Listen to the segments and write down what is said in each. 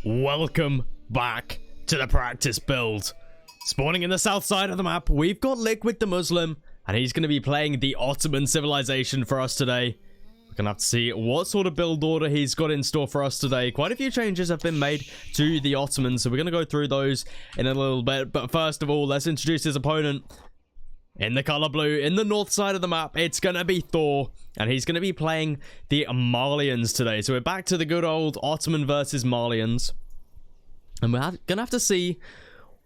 Welcome back to the practice build. Spawning in the south side of the map, we've got Liquid the Muslim, and he's going to be playing the Ottoman civilization for us today. We're going to have to see what sort of build order he's got in store for us today. Quite a few changes have been made to the Ottomans, so we're going to go through those in a little bit. But first of all, let's introduce his opponent. In the color blue, in the north side of the map, it's going to be Thor, and he's going to be playing the Malians today. So we're back to the good old Ottoman versus Malians. And we're going to have to see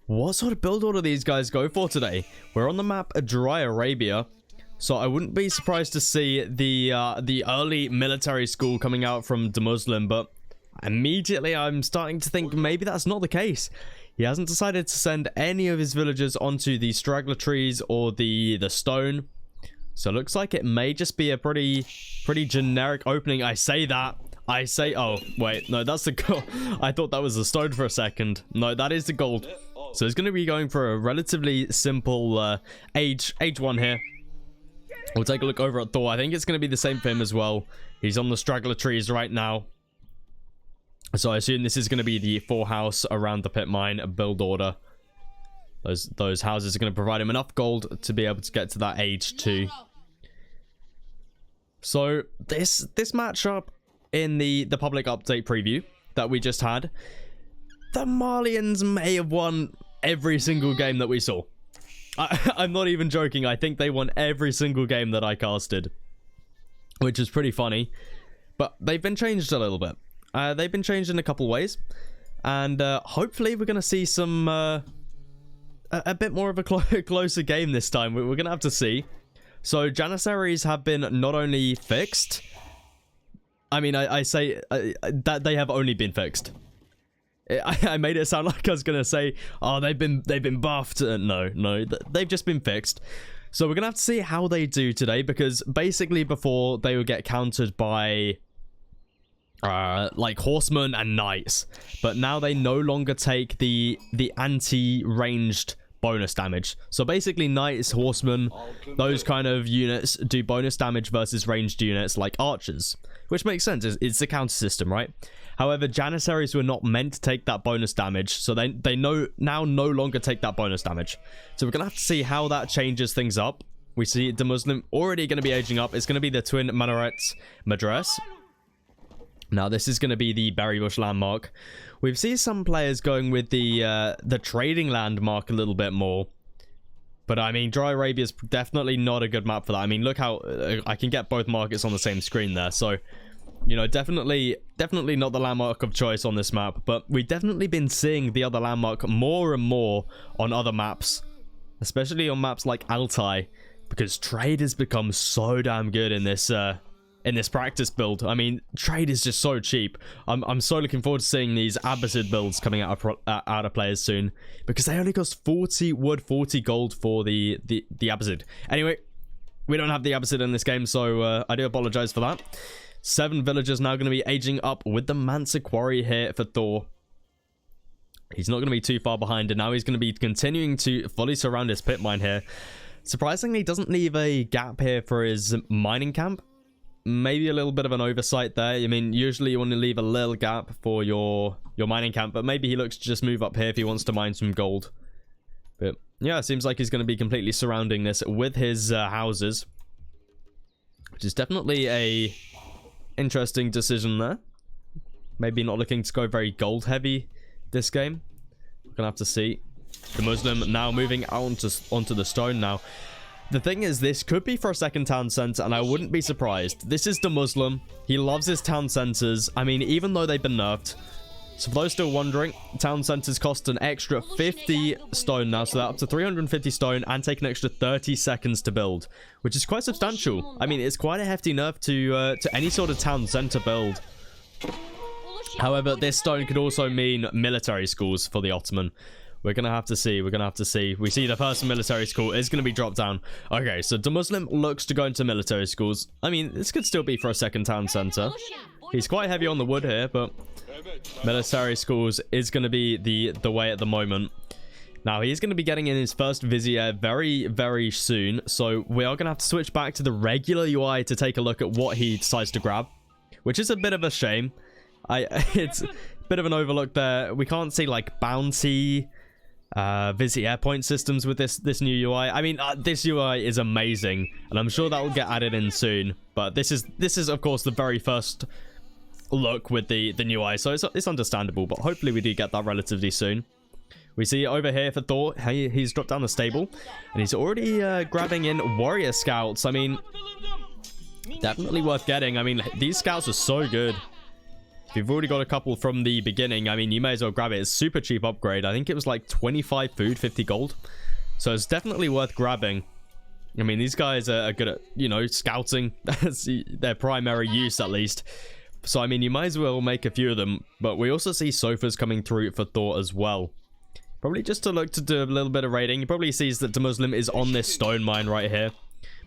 what sort of build order these guys go for today. We're on the map Dry Arabia, so I wouldn't be surprised to see the early military school coming out from the Muslim, but immediately I'm starting to think maybe that's not the case. He hasn't decided to send any of his villagers onto the straggler trees or the stone. So it looks like it may just be a pretty generic opening. I say, oh, wait, no, that's the gold. I thought that was the stone for a second. No, that is the gold. So it's going to be going for a relatively simple age 1 here. We'll take a look over at Thor. I think it's going to be the same for him as well. He's on the straggler trees right now. So I assume this is going to be the 4 house around the pit mine build order. Those houses are going to provide him enough gold to be able to get to that age 2. So this matchup in the public update preview that we just had, the Malians may have won every single game that we saw. I'm not even joking. I think they won every single game that I casted, which is pretty funny. But they've been changed a little bit. They've been changed in a couple ways, and hopefully we're going to see some a bit more of a closer game this time. We're going to have to see. So Janissaries have been not only fixed, I mean, I say that they have only been fixed. I made it sound like I was going to say, oh, they've been buffed. No, they've just been fixed. So we're going to have to see how they do today, because basically before they would get countered by like horsemen and knights, but now they no longer take the anti-ranged bonus damage. So basically knights, horsemen, those kind of units do bonus damage versus ranged units like archers, which makes sense. It's a counter system, right? However, Janissaries were not meant to take that bonus damage, so they now no longer take that bonus damage. So we're gonna have to see how that changes things up. We see the Muslim already going to be aging up. It's going to be the twin minarets madras. Now, this is going to be the Berry Bush landmark. We've seen some players going with the trading landmark a little bit more. But, I mean, Dry Arabia is definitely not a good map for that. I mean, look how I can get both markets on the same screen there. So, you know, definitely not the landmark of choice on this map. But we've definitely been seeing the other landmark more and more on other maps. Especially on maps like Altai. Because trade has become so damn good in this practice build. I mean, trade is just so cheap. I'm so looking forward to seeing these Abbasid builds coming out of players soon, because they only cost 40 wood, 40 gold for the Abbasid. Anyway, we don't have the Abbasid in this game, so I do apologize for that. 7 villagers now going to be aging up with the Mansa Quarry here for Thor. He's not going to be too far behind, and now he's going to be continuing to fully surround his pit mine here. Surprisingly, he doesn't leave a gap here for his mining camp. Maybe a little bit of an oversight there. I mean, usually you want to leave a little gap for your mining camp, but maybe he looks to just move up here if he wants to mine some gold. But yeah, it seems like he's going to be completely surrounding this with his houses, which is definitely a interesting decision there. Maybe not looking to go very gold heavy this game. We're gonna have to see. The Muslim now moving onto the stone now. The thing is, this could be for a second town center, and I wouldn't be surprised. This is the Muslim. He loves his town centers. I mean, even though they've been nerfed. So for those still wondering, town centers cost an extra 50 stone now, so they're up to 350 stone and take an extra 30 seconds to build, which is quite substantial. I mean, it's quite a hefty nerf to any sort of town center build. However, this stone could also mean military schools for the Ottoman. We're going to have to see. We see the first military school is going to be dropped down. Okay, so the Muslim looks to go into military schools. I mean, this could still be for a second town center. He's quite heavy on the wood here, but military schools is going to be the way at the moment. Now, he's going to be getting in his first vizier very, very soon. So we are going to have to switch back to the regular UI to take a look at what he decides to grab, which is a bit of a shame. It's bit of an overlook there. We can't see like bounty, visit airpoint systems with this new UI. I mean, this UI is amazing, and I'm sure that will get added in soon. But this is of course the very first look with the new UI, so it's understandable. But hopefully we do get that relatively soon. We see over here for Thor, he's dropped down the stable, and he's already grabbing in warrior scouts. I mean, definitely worth getting. I mean, these scouts are so good. If you've already got a couple from the beginning, I mean, you may as well grab it. It's super cheap upgrade. I think it was like 25 food, 50 gold. So it's definitely worth grabbing. I mean, these guys are good at, you know, scouting. That's their primary use, at least. So, I mean, you might as well make a few of them. But we also see sofas coming through for Thor as well. Probably just to look to do a little bit of raiding. He probably sees that the Muslim is on this stone mine right here.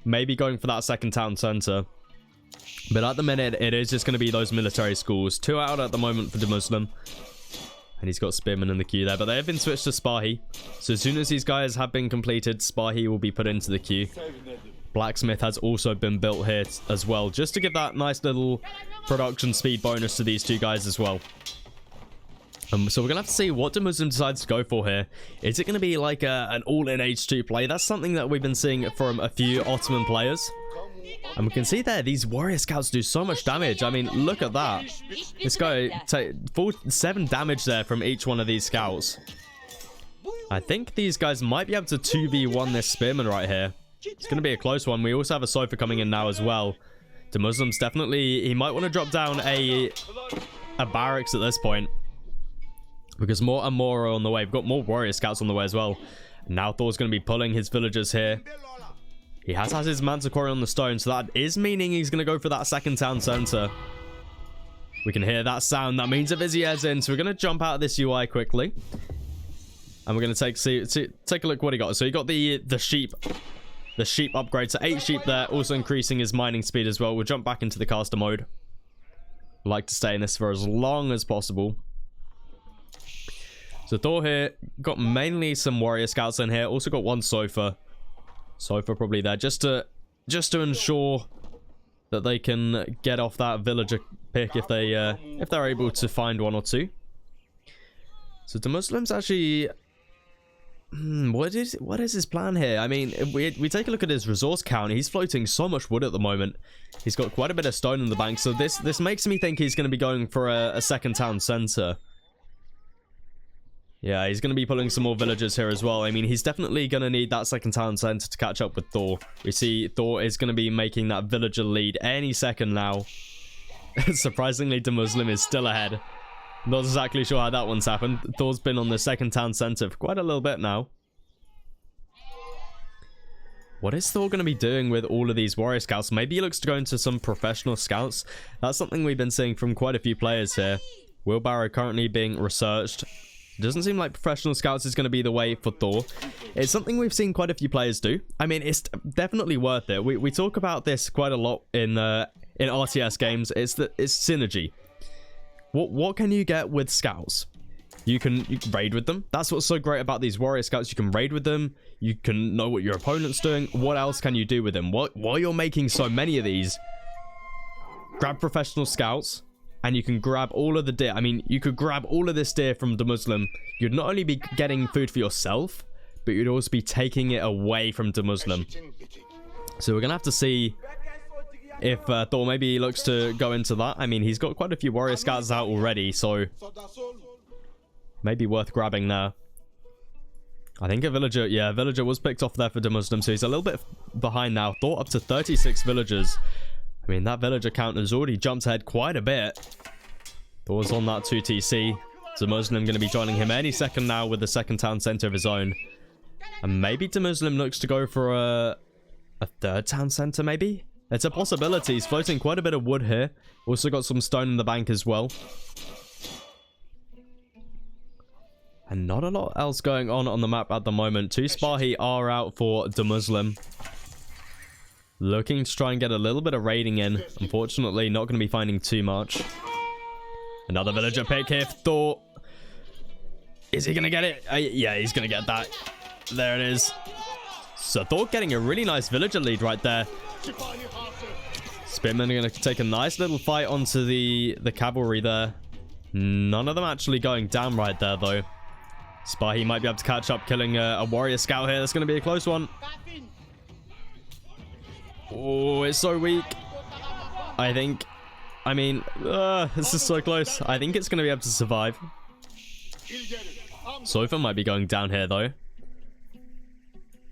Maybe going for that second town center. But at the minute, it is just going to be those military schools. 2 out at the moment for the Muslim. And he's got Spearman in the queue there. But they have been switched to Spahi. So as soon as these guys have been completed, Spahi will be put into the queue. Blacksmith has also been built here as well. Just to give that nice little production speed bonus to these two guys as well. So we're going to have to see what the Muslim decides to go for here. Is it going to be like an all-in H2 play? That's something that we've been seeing from a few Ottoman players. And we can see there, these warrior scouts do so much damage. I mean, look at that. This guy take 7 damage there from each one of these scouts. I think these guys might be able to 2v1 this spearman right here. It's going to be a close one. We also have a sofa coming in now as well. The Muslims definitely, he might want to drop down a barracks at this point. Because more and more are on the way. We've got more warrior scouts on the way as well. Now Thor's going to be pulling his villagers here. He has his manticore on the stone, so that is meaning he's going to go for that second town center. We can hear that sound. That means a Vizier's in, so we're going to jump out of this UI quickly. And we're going to take a look what he got. So he got the sheep upgrade, so 8 sheep there, also increasing his mining speed as well. We'll jump back into the caster mode. Like to stay in this for as long as possible. So Thor here got mainly some warrior scouts in here. Also got 1 sofa. Sofa probably there just to ensure that they can get off that villager pick if they're able to find 1 or 2. So the Muslims actually, what is his plan here? I mean, if we take a look at his resource count, he's floating so much wood at the moment. He's got quite a bit of stone in the bank, so this makes me think he's going to be going for a second town center. Yeah, he's going to be pulling some more villagers here as well. I mean, he's definitely going to need that second town center to catch up with Thor. We see Thor is going to be making that villager lead any second now. Surprisingly, the Muslim is still ahead. Not exactly sure how that one's happened. Thor's been on the second town center for quite a little bit now. What is Thor going to be doing with all of these warrior scouts? Maybe he looks to go into some professional scouts. That's something we've been seeing from quite a few players here. Wheelbarrow currently being researched. Doesn't seem like professional scouts is going to be the way for Thor. It's something we've seen quite a few players do. I mean, it's definitely worth it. We talk about this quite a lot in RTS games. It's synergy. What can you get with scouts? You can raid with them. That's what's so great about these warrior scouts. You can raid with them. You can know what your opponent's doing. What else can you do with them? While you're making so many of these, grab professional scouts. And you can grab all of the deer. I mean, you could grab all of this deer from the Muslim. You'd not only be getting food for yourself, but you'd also be taking it away from the Muslim. So we're going to have to see if Thor maybe looks to go into that. I mean, he's got quite a few warrior scouts out already, so maybe worth grabbing there. I think a villager, yeah, a villager was picked off there for the Muslim, so he's a little bit behind now. Thor up to 36 villagers. I mean, that villager count has already jumped ahead quite a bit. Thor's on that 2TC. So Muslim going to be joining him any second now with the second town center of his own. And maybe the Muslim looks to go for a third town center, maybe? It's a possibility. He's floating quite a bit of wood here. Also got some stone in the bank as well. And not a lot else going on the map at the moment. 2 Spahi are out for the Muslim. Looking to try and get a little bit of raiding in. Unfortunately, not going to be finding too much. Another villager pick here. Thor. Is he going to get it? Yeah, he's going to get that. There it is. So Thor getting a really nice villager lead right there. Spearmen are going to take a nice little fight onto the cavalry there. None of them actually going down right there, though. Spahi might be able to catch up, killing a warrior scout here. That's going to be a close one. Oh, it's so weak. I think... I mean, this is so close. I think it's going to be able to survive. Sofa might be going down here, though.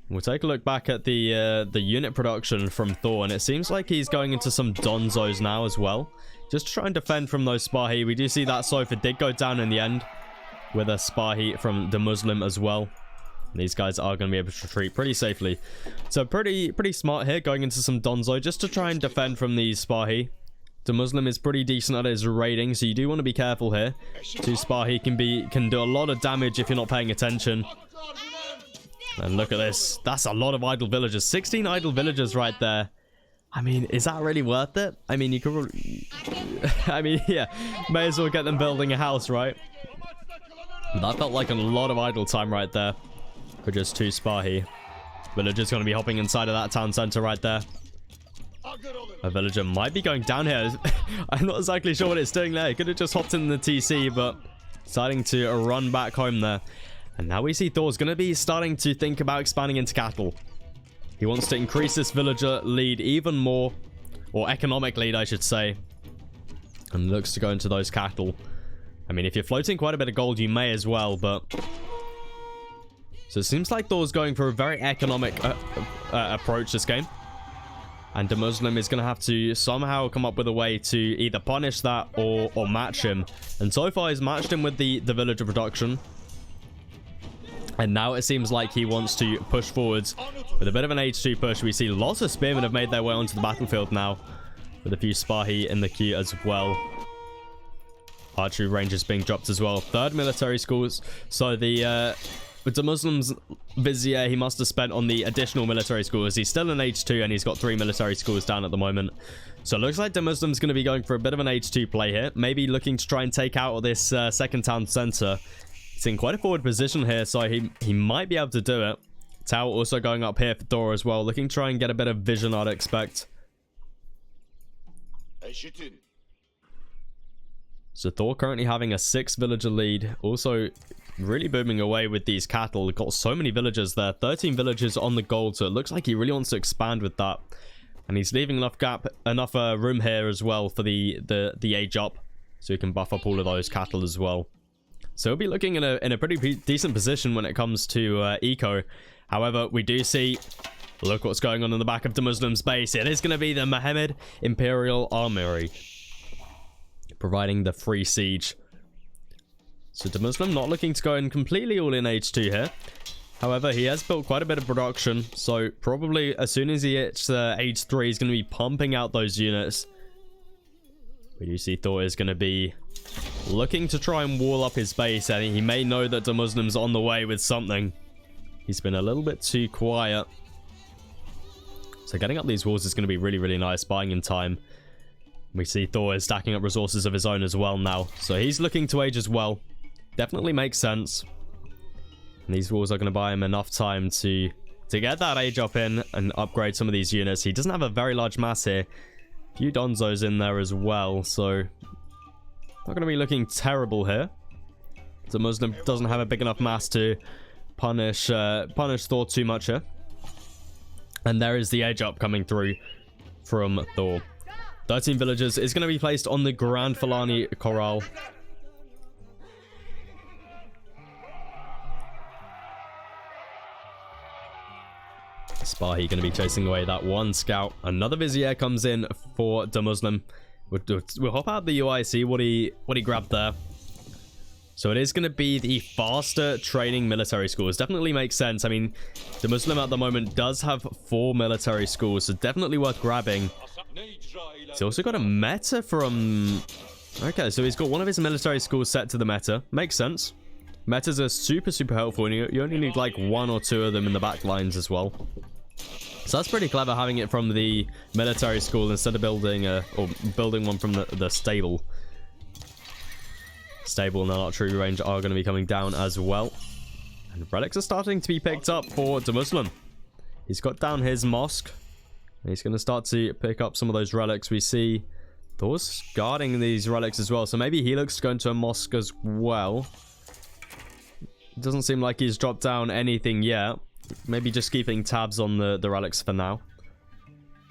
We'll take a look back at the unit production from Thor, and it seems like he's going into some Donzos now as well. Just to try and defend from those Spahi. We do see that Sofa did go down in the end with a Spahi from the Muslim as well. These guys are going to be able to retreat pretty safely. So pretty smart here, going into some Donzo just to try and defend from these Spahi. The Muslim is pretty decent at his raiding, so you do want to be careful here. 2 Spahi can do a lot of damage if you're not paying attention. And look at this. That's a lot of idle villagers. 16 idle villagers right there. I mean, is that really worth it? I mean, you could... I mean, yeah. May as well get them building a house, right? That felt like a lot of idle time right there. For just 2 Spahi. Villagers going to be hopping inside of that town center right there. A villager might be going down here. I'm not exactly sure what it's doing there. It could have just hopped in the TC, but deciding to run back home there. And now we see Thor's going to be starting to think about expanding into cattle. He wants to increase this villager lead even more. Or economic lead, I should say. And looks to go into those cattle. I mean, if you're floating quite a bit of gold, you may as well, but... So it seems like Thor's going for a very economic approach this game. And the Muslim is going to have to somehow come up with a way to either punish that or match him. And so far he's matched him with the villager production. And now it seems like he wants to push forwards with a bit of an H2 push. We see lots of spearmen have made their way onto the battlefield now. With a few Spahi in the queue as well. Archery ranges being dropped as well. 3rd military schools. So with the Muslim's vizier, he must have spent on the additional military schools. He's still in H2 and he's got 3 military schools down at the moment. So it looks like the Muslim's going to be going for a bit of an H2 play here. Maybe looking to try and take out this second town center. He's in quite a forward position here, so he might be able to do it. Tower also going up here for Thor as well. Looking to try and get a bit of vision, I'd expect. So Thor currently having a 6 villager lead. Also really booming away with these cattle. Got so many villagers there. 13 villagers on the gold. So it looks like he really wants to expand with that. And he's leaving enough room here as well for the age up. So he can buff up all of those cattle as well. So he'll be looking in a pretty decent position when it comes to eco. However, we do see... Look what's going on in the back of the Muslim's base. It is going to be the Mohammed Imperial Armory. Providing the free siege. So the Muslim not looking to go in completely all in H2 here. However, he has built quite a bit of production. So probably as soon as he hits H3, he's going to be pumping out those units. We do see Thor is going to be looking to try and wall up his base. And he may know that the Muslim's on the way with something. He's been a little bit too quiet. So getting up these walls is going to be really, really nice. Buying him time. We see Thor is stacking up resources of his own as well now. So he's looking to age as well. Definitely makes sense. And these walls are going to buy him enough time to get that age up in and upgrade some of these units. He doesn't have a very large mass here. A few Donzos in there as well. So not going to be looking terrible here. The Muslim doesn't have a big enough mass to punish Thor too much here. And there is the age up coming through from Thor. 13 villagers is going to be placed on the Grand Fulani Corral. Spahi going to be chasing away that one scout. Another vizier comes in for the Muslim. We'll hop out the UI, see what he grabbed there. So it is going to be the faster training military schools. Definitely makes sense. I mean, the Muslim at the moment does have 4 military schools, so definitely worth grabbing. He's also got a meta from... Okay, so he's got one of his military schools set to the meta. Makes sense. Metas are super, super helpful, and you only need like 1 or 2 of them in the back lines as well. So that's pretty clever, having it from the military school instead of building one from the stable. Stable and archery range are going to be coming down as well. And relics are starting to be picked up for the Muslim. He's got down his mosque. He's going to start to pick up some of those relics. We see Thor's guarding these relics as well, so maybe he looks to go into a mosque as well. Doesn't seem like he's dropped down anything yet. Maybe just keeping tabs on the relics for now.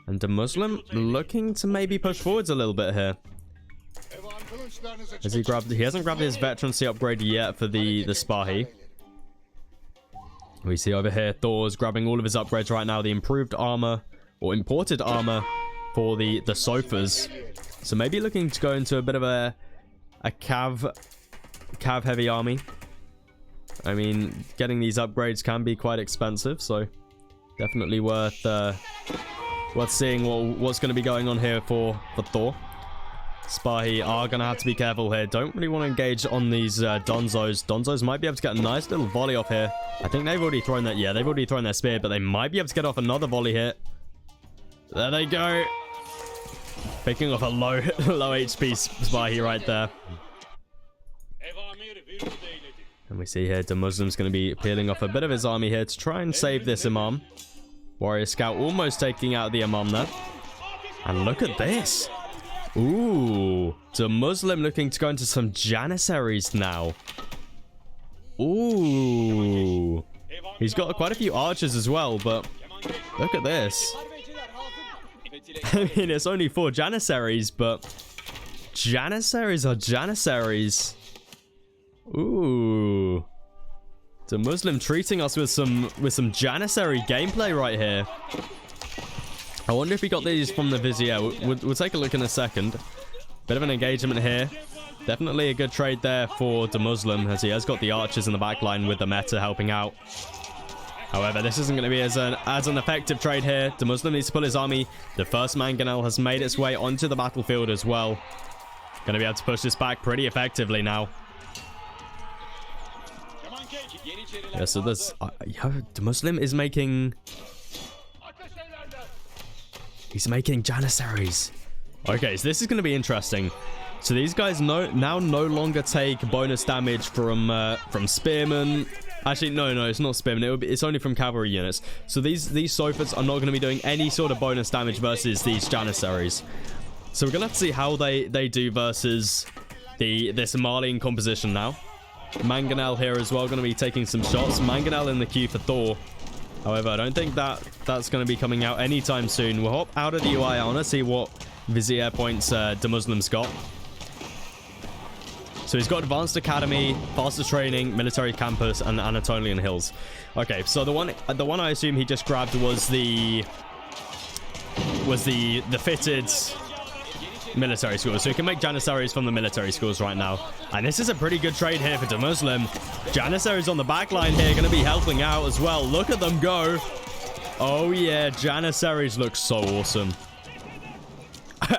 And the Muslim looking to maybe push forwards a little bit here. Has he grabbed? He hasn't grabbed his veterancy upgrade yet for the Spahi. We see over here Thor's grabbing all of his upgrades right now. The improved armor or imported armor for the sofas. So maybe looking to go into a bit of a cav heavy army. I mean, getting these upgrades can be quite expensive, so definitely worth seeing what's going to be going on here for Thor. Spahi are going to have to be careful here. Don't really want to engage on these Donzos. Donzos might be able to get a nice little volley off here. I think they've already thrown that. Yeah, they've already thrown their spear, but they might be able to get off another volley here. There they go. Picking off a low HP Spahi right there. And we see here the Muslim's going to be peeling off a bit of his army here to try and save this Imam. Warrior Scout almost taking out the Imam there. And look at this. Ooh. The Muslim looking to go into some Janissaries now. Ooh. He's got quite a few archers as well, but look at this. I mean, it's only 4 Janissaries, but Janissaries are Janissaries. Ooh. The Muslim treating us with some Janissary gameplay right here. I wonder if he got these from the Vizier. We'll take a look in a second. Bit of an engagement here. Definitely a good trade there for the Muslim, as he has got the archers in the back line with the meta helping out. However, this isn't going to be as an effective trade here. The Muslim needs to pull his army. The first Mangonel has made its way onto the battlefield as well. Going to be able to push this back pretty effectively now. Yeah, so this the Muslim is making... He's making Janissaries. Okay, so this is going to be interesting. So these guys now no longer take bonus damage from spearmen. Actually, no, it's not spearmen. It's only from cavalry units. So these sofas are not going to be doing any sort of bonus damage versus these Janissaries. So we're going to have to see how they do versus this Malian composition now. Mangonel here as well, going to be taking some shots. Mangonel in the queue for Thor. However, I don't think that's going to be coming out anytime soon. We'll hop out of the UI. I want to see what Vizier points the Muslim's got. So he's got Advanced Academy, Faster Training, Military Campus, and Anatolian Hills. Okay, so the one I assume he just grabbed was the fitted military schools. So he can make Janissaries from the military schools right now. And this is a pretty good trade here for the Muslim. Janissaries on the back line here going to be helping out as well. Look at them go. Oh yeah, Janissaries look so awesome.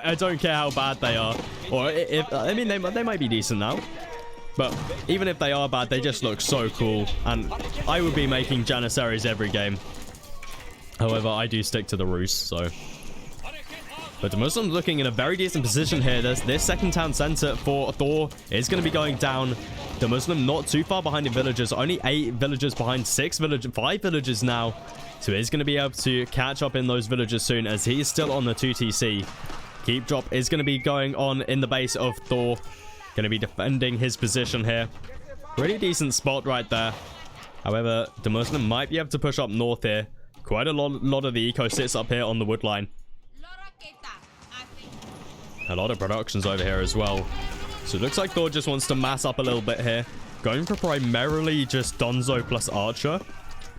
I don't care how bad they are. Or if I mean, they might be decent now. But even if they are bad, they just look so cool. And I would be making Janissaries every game. However, I do stick to the Rus, so... But the Muslims looking in a very decent position here. This second town center for Thor is going to be going down. The Muslim not too far behind in villagers. Only 8 villagers behind 5 villagers now. So he's going to be able to catch up in those villagers soon, as he is still on the 2TC. Keep drop is going to be going on in the base of Thor. Going to be defending his position here. Pretty decent spot right there. However, the Muslim might be able to push up north here. Quite a lot of the eco sits up here on the wood line. A lot of productions over here as well. So it looks like Thor just wants to mass up a little bit here. Going for primarily just Donzo plus Archer.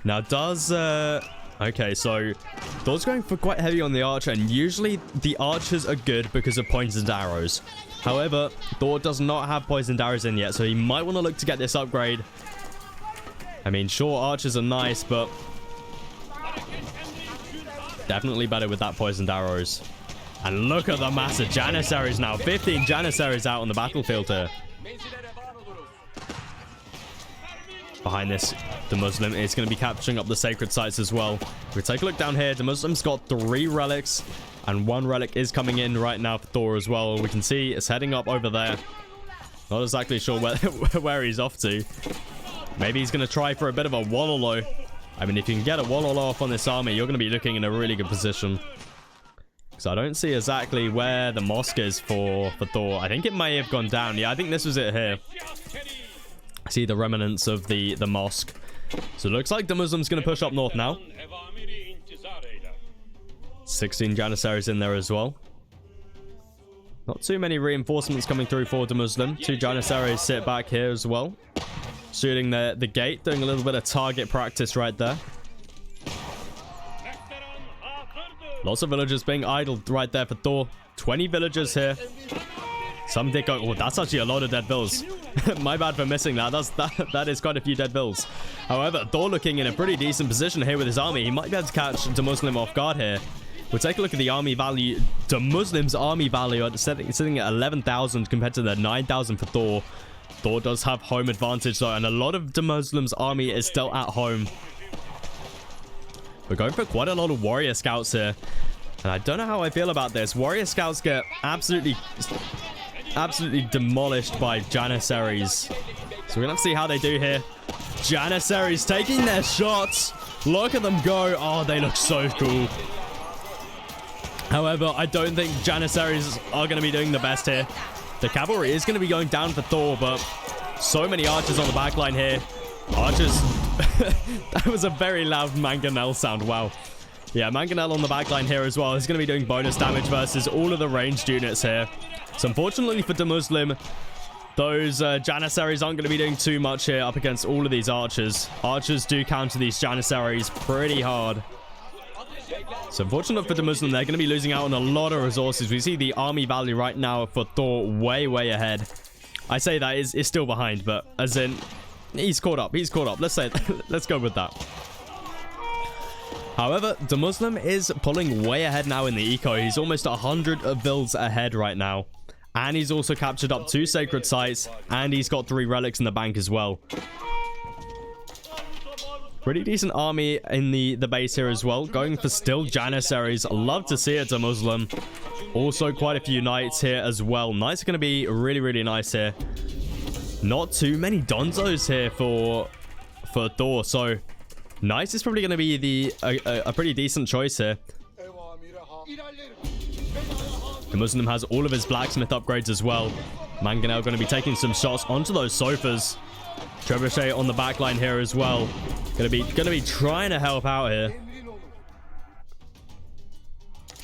Now does... Okay, so Thor's going for quite heavy on the Archer. And usually the Archers are good because of poisoned arrows. However, Thor does not have poisoned arrows in yet. So he might want to look to get this upgrade. I mean, sure, Archers are nice, but... definitely better with that poisoned arrows. And look at the massive Janissaries now. 15 Janissaries out on the battlefield here. Behind this, the Muslim is going to be capturing up the sacred sites as well. We take a look down here. The Muslim's got 3 relics. And 1 relic is coming in right now for Thor as well. We can see it's heading up over there. Not exactly sure where he's off to. Maybe he's going to try for a bit of a Wololo. I mean, if you can get a Wololo off on this army, you're going to be looking in a really good position. Because I don't see exactly where the mosque is for Thor. I think it may have gone down. Yeah, I think this was it here. I see the remnants of the mosque. So it looks like the Muslim's going to push up north now. 16 Janissaries in there as well. Not too many reinforcements coming through for the Muslim. 2 Janissaries sit back here as well. Shooting the gate, doing a little bit of target practice right there. Lots of villagers being idled right there for Thor. 20 villagers here. Some did go... Oh, that's actually a lot of dead vills. My bad for missing that. That is quite a few dead vills. However, Thor looking in a pretty decent position here with his army. He might be able to catch the Muslim off guard here. We'll take a look at the army value. The Muslim's army value sitting at 11,000 compared to the 9,000 for Thor. Thor does have home advantage though, and a lot of the Muslim's army is still at home. We're going for quite a lot of warrior scouts here. And I don't know how I feel about this. Warrior scouts get absolutely demolished by Janissaries. So we're going to see how they do here. Janissaries taking their shots. Look at them go. Oh, they look so cool. However, I don't think Janissaries are going to be doing the best here. The cavalry is going to be going down for Thor, but so many archers on the backline here. Archers... That was a very loud mangonel sound. Wow. Yeah, mangonel on the backline here as well. He's going to be doing bonus damage versus all of the ranged units here. So unfortunately for the Muslim, those Janissaries aren't going to be doing too much here up against all of these archers. Archers do counter these Janissaries pretty hard. So unfortunate for the Muslim, they're going to be losing out on a lot of resources. We see the army value right now for Thor way ahead. I say that is still behind, but as in, he's caught up. He's caught up. Let's go with that. However, the Muslim is pulling way ahead now in the eco. He's almost 100 vills ahead right now. And he's also captured up 2 sacred sites. And he's got 3 relics in the bank as well. Pretty decent army in the base here as well. Going for still Janissaries. Love to see it, the Muslim. Also quite a few knights here as well. Knights are going to be really nice here. Not too many Donzos here for Thor. So knights is probably going to be a pretty decent choice here. The Muslim has all of his blacksmith upgrades as well. Mangonel going to be taking some shots onto those sofas. Trebuchet on the backline here as well. Gonna be trying to help out here.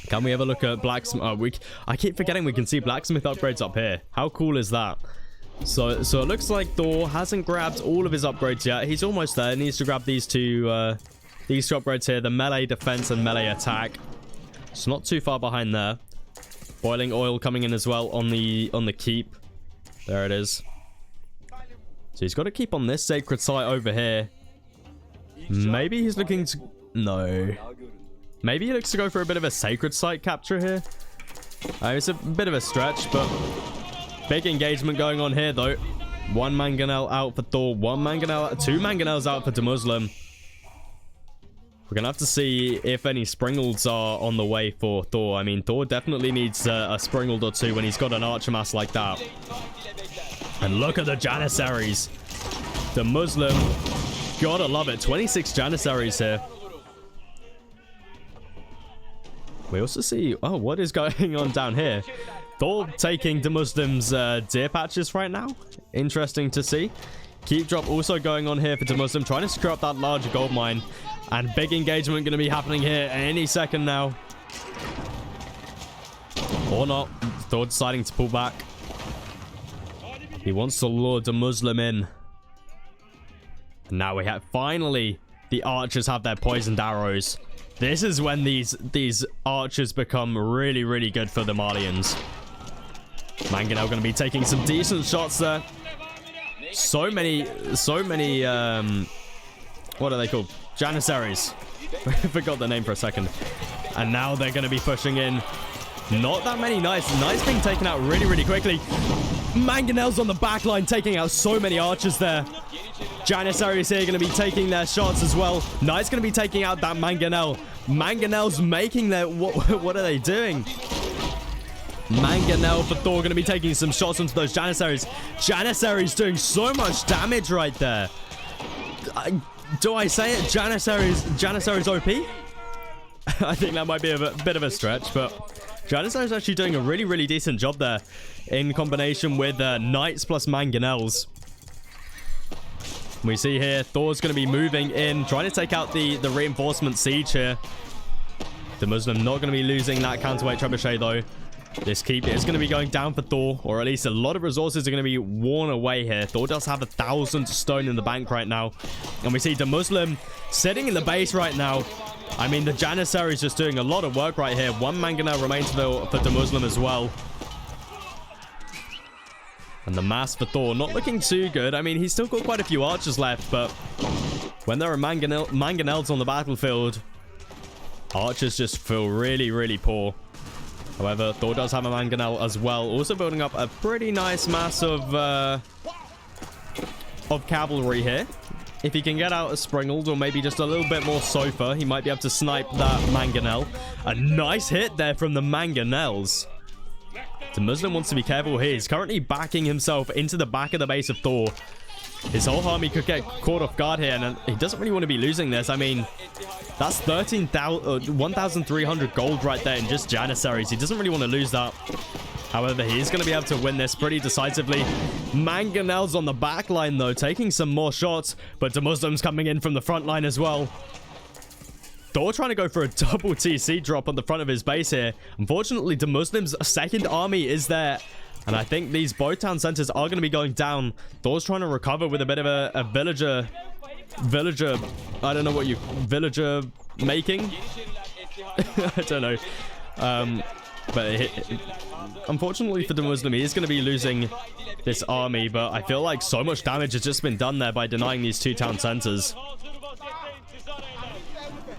Can we have a look at blacksmith? Oh, I keep forgetting we can see blacksmith upgrades up here. How cool is that? So it looks like Thor hasn't grabbed all of his upgrades yet. He's almost there. He needs to grab these two upgrades here: the melee defense and melee attack. It's not too far behind there. Boiling oil coming in as well on the keep. There it is. So he's got to keep on this sacred site over here. Maybe he's looking to... No. Maybe he looks to go for a bit of a sacred site capture here. It's a bit of a stretch, but... Big engagement going on here, though. 1 mangonel out for Thor. 2 mangonels out for the Muslim. We're going to have to see if any springalds are on the way for Thor. I mean, Thor definitely needs a springald or 2 when he's got an archer mass like that. And look at the Janissaries. The Muslim. Gotta love it. 26 Janissaries here. We also see... Oh, what is going on down here? Thor taking the Muslim's deer patches right now. Interesting to see. Keep drop also going on here for the Muslim. Trying to screw up that larger gold mine. And big engagement going to be happening here any second now. Or not. Thor deciding to pull back. He wants to lure the Muslim in. And now we have... Finally, the archers have their poisoned arrows. This is when these archers become really good for the Malians. Mangonel going to be taking some decent shots there. So many, what are they called? Janissaries. I forgot the name for a second. And now they're going to be pushing in. Not that many knights. Knights being taken out really quickly. Mangonel's on the back line, taking out so many archers there. Janissaries here going to be taking their shots as well. Knight's going to be taking out that Mangonel. Mangonel's making their... What are they doing? Mangonel for Thor going to be taking some shots onto those Janissaries. Janissaries doing so much damage right there. Do I say it? Janissaries OP? I think that might be a bit of a stretch, but Janissaries actually doing a really, really decent job there in combination with Knights plus Mangonels. We see here Thor's going to be moving in, trying to take out the reinforcement siege here. The Muslim not going to be losing that counterweight trebuchet though. This keep is going to be going down for Thor, or at least a lot of resources are going to be worn away here. Thor does have 1,000 stone in the bank right now. And we see the Muslim sitting in the base right now. I mean, the Janissaries just doing a lot of work right here. One Mangonel remains for the Muslim as well. And the mass for Thor not looking too good. I mean, he's still got quite a few archers left, but when there are Mangonels on the battlefield, archers just feel really, really poor. However, Thor does have a Mangonel as well, also building up a pretty nice mass of cavalry here. If he can get out a Springald or maybe just a little bit more Sofa, he might be able to snipe that Mangonel. A nice hit there from the Mangonels. The Muslim wants to be careful here. He's currently backing himself into the back of the base of Thor. His whole army could get caught off guard here, and he doesn't really want to be losing this. I mean, that's 1,300 gold right there in just Janissaries. He doesn't really want to lose that. However, he's going to be able to win this pretty decisively. Mangonel's on the back line, though, taking some more shots, but the Muslims coming in from the front line as well. Thor trying to go for a double TC drop on the front of his base here. Unfortunately, the Muslims' second army is there, and I think these both town centers are going to be going down. Thor's trying to recover with a bit of a villager, I don't know what you, villager making? I don't know. But unfortunately for the Muslim, he is going to be losing this army, but I feel like so much damage has just been done there by denying these two town centers.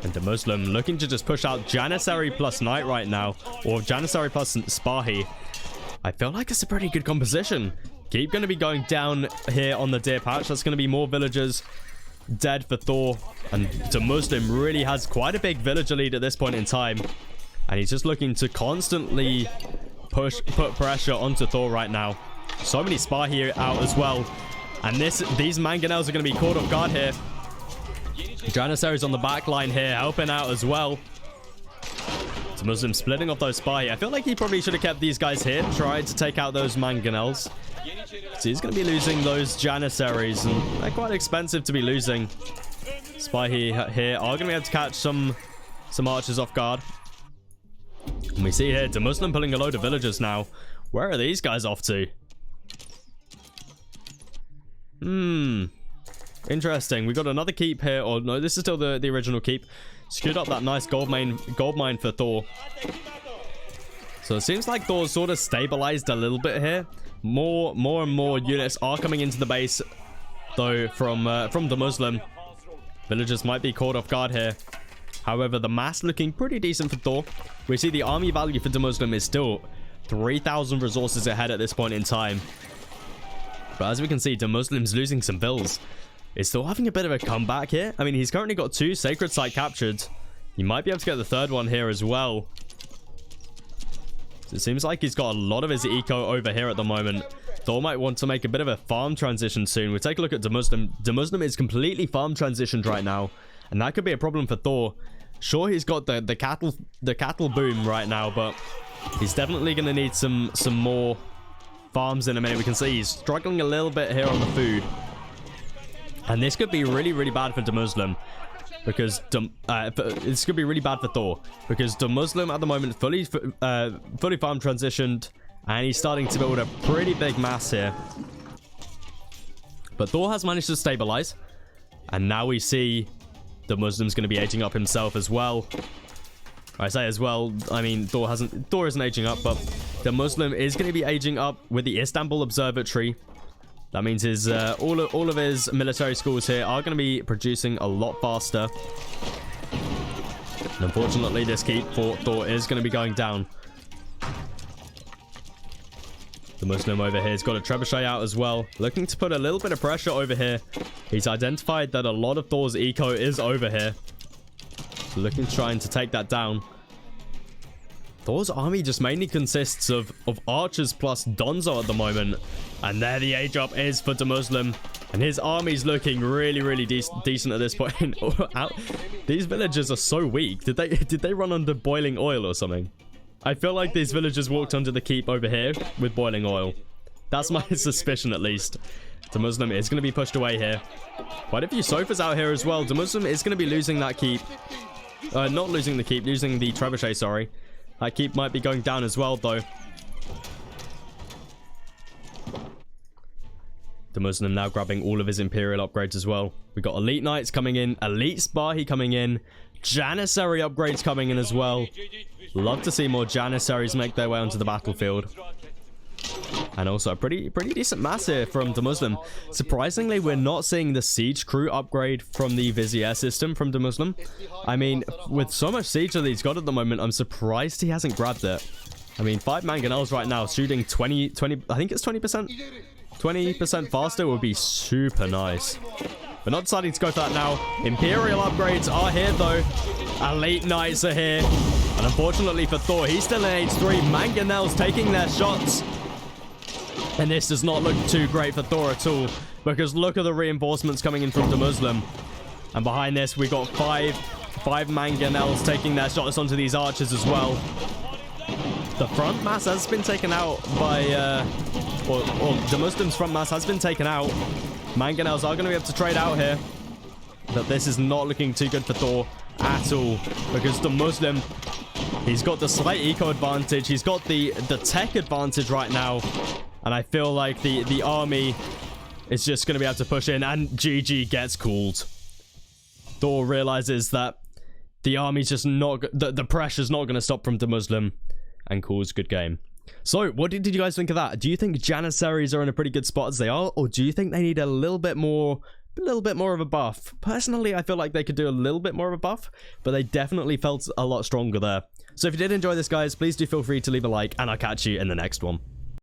And the Muslim looking to just push out Janissary plus Knight right now, or Janissary plus Spahi. I feel like it's a pretty good composition. Keep going to be going down here on the deer patch. That's going to be more villagers dead for Thor. And the Muslim really has quite a big villager lead at this point in time. And he's just looking to constantly put pressure onto Thor right now. So many Spahi out as well. And these Mangonels are going to be caught off guard here. Janissaries on the back line here, helping out as well. The Muslim splitting off those Spahi. I feel like he probably should have kept these guys here, tried to take out those Mangonels. So he's going to be losing those Janissaries, and they're quite expensive to be losing. Spahi here are going to be able to catch some archers off guard. And we see here, the Muslim pulling a load of villagers now. Where are these guys off to? Interesting. We got another keep here. Or no, this is still the original keep. Secured up that nice gold mine for Thor. So it seems like Thor's sort of stabilized a little bit here. More and more units are coming into the base, though, from the Muslim. Villagers might be caught off guard here. However, the mass looking pretty decent for Thor. We see the army value for the Muslim is still 3,000 resources ahead at this point in time. But as we can see, the Muslim's losing some bills. Is still having a bit of a comeback here. I mean, he's currently got 2 sacred site captured. He might be able to get the 3rd one here as well. So it seems like he's got a lot of his eco over here at the moment. Thor might want to make a bit of a farm transition soon. We'll take a look at the Muslim. The Muslim is completely farm transitioned right now, and that could be a problem for Thor. Sure, he's got the cattle boom right now, but he's definitely going to need some more farms in a minute. We can see he's struggling a little bit here on the food. And this could be really, really bad for the Muslim, because this could be really bad for Thor, because the Muslim at the moment fully farm transitioned, and he's starting to build a pretty big mass here. But Thor has managed to stabilize, and now we see the Muslim's going to be aging up himself as well. I say as well, I mean, Thor isn't aging up, but the Muslim is going to be aging up with the Istanbul Observatory. That means his all of his military schools here are going to be producing a lot faster. And unfortunately, this keep for Thor is going to be going down. The Muslim over here has got a trebuchet out as well, looking to put a little bit of pressure over here. He's identified that a lot of Thor's eco is over here, so looking to trying to take that down. Thor's army just mainly consists of archers plus Donzo at the moment. And there the age up is for the Muslim. And his army's looking really, really decent at this point. These villagers are so weak. Did they run under boiling oil or something? I feel like these villagers walked under the keep over here with boiling oil. That's my suspicion, at least. The Muslim is going to be pushed away here. Quite a few sofas out here as well. The Muslim is going to be losing that keep. Not losing the keep, losing the trebuchet, sorry. That keep might be going down as well, though. The Muslim now grabbing all of his Imperial upgrades as well. We got Elite Knights coming in. Elite Spahi coming in. Janissary upgrades coming in as well. Love to see more Janissaries make their way onto the battlefield. And also a pretty decent mass here from the Muslim. Surprisingly, we're not seeing the siege crew upgrade from the Vizier system from the Muslim. I mean, with so much siege that he's got at the moment, I'm surprised he hasn't grabbed it. I mean, 5 mangonels right now, shooting 20, I think it's 20%. 20% faster would be super nice. We're not deciding to go for that now. Imperial upgrades are here, though. Elite Knights are here. And unfortunately for Thor, he's still in H3. Mangonels taking their shots. And this does not look too great for Thor at all. Because look at the reinforcements coming in from the Muslim. And behind this, we got five mangonels taking their shots onto these archers as well. The front mass has been taken out by... or the Muslim's front mass has been taken out. Mangonels are going to be able to trade out here. But this is not looking too good for Thor at all. Because the Muslim... He's got the slight eco advantage. He's got the tech advantage right now. And I feel like the army is just going to be able to push in. And GG gets called. Thor realizes that the army's just not... The pressure's not going to stop from the Muslim. And calls good game. So, what did you guys think of that? Do you think Janissaries are in a pretty good spot as they are? Or do you think they need a little bit more of a buff? Personally, I feel like they could do a little bit more of a buff. But they definitely felt a lot stronger there. So if you did enjoy this, guys, please do feel free to leave a like. And I'll catch you in the next one.